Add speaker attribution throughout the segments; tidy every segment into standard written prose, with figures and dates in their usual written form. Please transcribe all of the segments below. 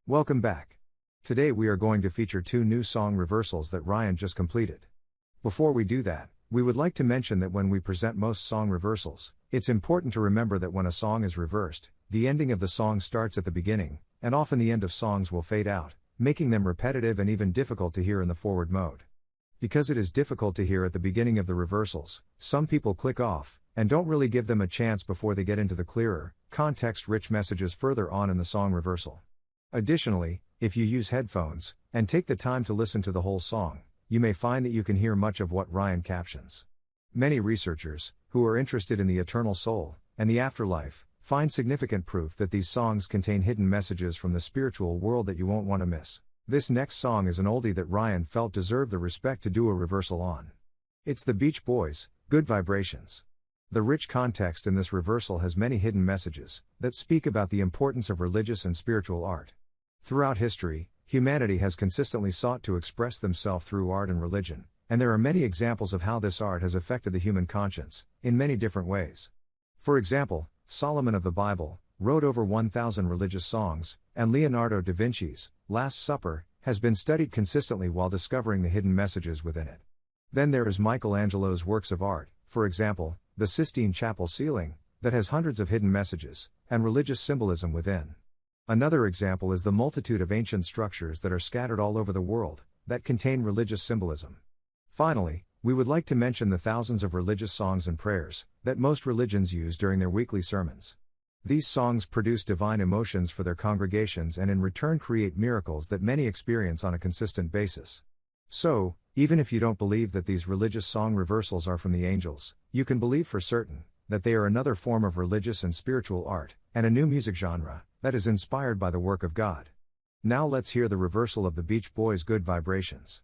Speaker 1: Welcome back. Today we are going to feature two new song reversals that Ryan just completed. Before we do that, we would like to mention that when we present most song reversals, it's important to remember that when a song is reversed, the ending of the song starts at the beginning, and often the end of songs will fade out, making them repetitive and even difficult to hear in the forward mode. Because it is difficult to hear at the beginning of the reversals, some people click off, and don't really give them a chance before they get into the clearer, context-rich messages further on in the song reversal. Additionally, if you use headphones, and take the time to listen to the whole song, you may find that you can hear much of what Ryan captions. Many researchers, who are interested in the eternal soul, and the afterlife, find significant proof that these songs contain hidden messages from the spiritual world that you won't want to miss. This next song is an oldie that Ryan felt deserved the respect to do a reversal on. It's the Beach Boys, Good Vibrations. The rich context in this reversal has many hidden messages that speak about the importance of religious and spiritual art. Throughout history, humanity has consistently sought to express themselves through art and religion, and there are many examples of how this art has affected the human conscience, in many different ways. For example, Solomon of the Bible wrote over 1,000 religious songs, and Leonardo da Vinci's Last Supper has been studied consistently while discovering the hidden messages within it. Then there is Michelangelo's works of art, for example, the Sistine Chapel ceiling, that has hundreds of hidden messages and religious symbolism within. Another example is the multitude of ancient structures that are scattered all over the world, that contain religious symbolism. Finally, we would like to mention the thousands of religious songs and prayers that most religions use during their weekly sermons. These songs produce divine emotions for their congregations and in return create miracles that many experience on a consistent basis. So, even if you don't believe that these religious song reversals are from the angels, you can believe for certain that they are another form of religious and spiritual art, and a new music genre that is inspired by the work of God. Now let's hear the reversal of the Beach Boys' Good Vibrations.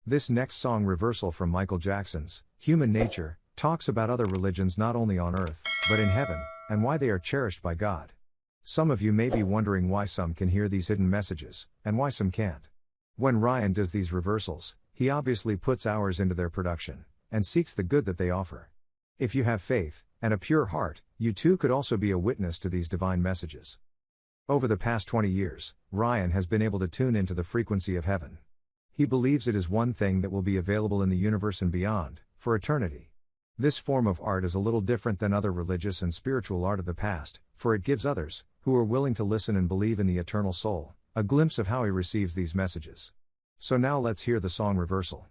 Speaker 1: This next song reversal from Michael Jackson's Human Nature talks about other religions not only on earth, but in heaven, and why they are cherished by God. Some of you may be wondering why some can hear these hidden messages, and why some can't. When Ryan does these reversals, he obviously puts hours into their production, and seeks the good that they offer. If you have faith, and a pure heart, you too could also be a witness to these divine messages. Over the past 20 years, Ryan has been able to tune into the frequency of heaven. He believes it is one thing that will be available in the universe and beyond, for eternity. This form of art is a little different than other religious and spiritual art of the past, for it gives others, who are willing to listen and believe in the eternal soul, a glimpse of how he receives these messages. So now let's hear the song reversal.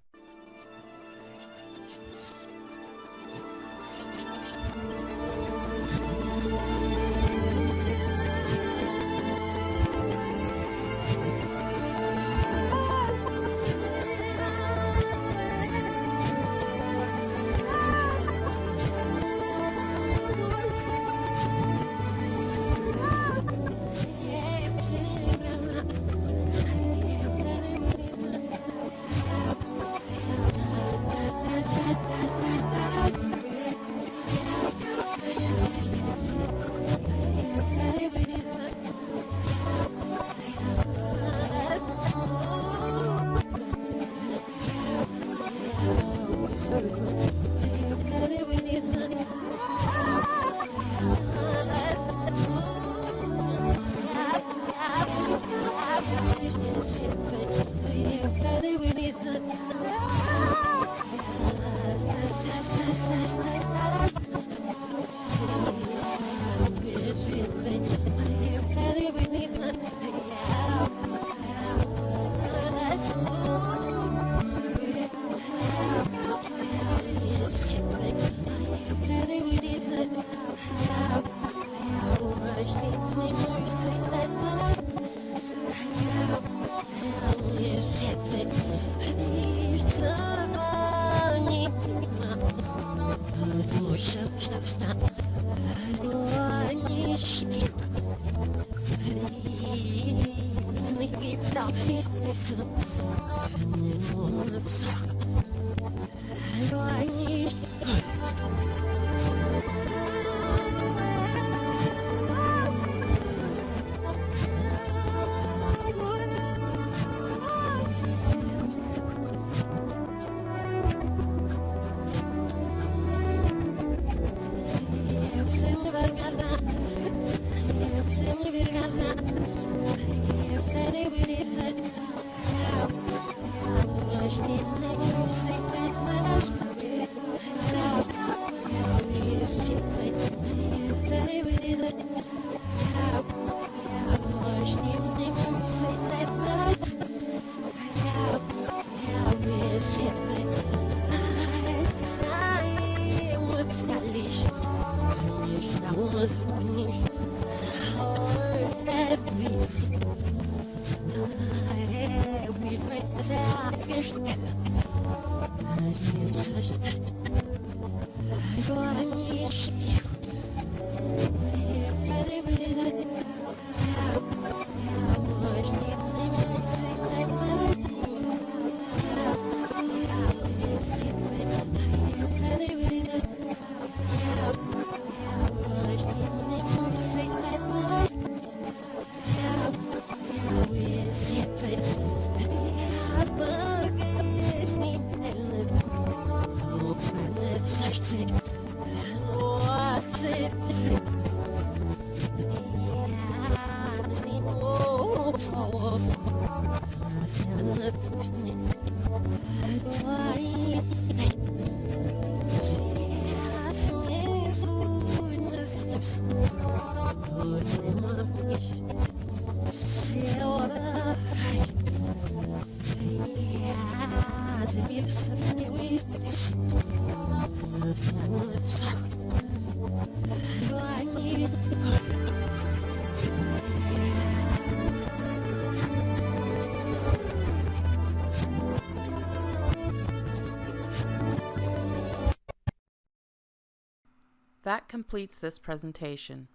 Speaker 2: That completes this presentation.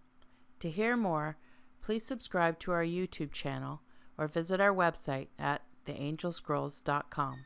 Speaker 2: To hear more, please subscribe to our YouTube channel or visit our website at theangelscrolls.com.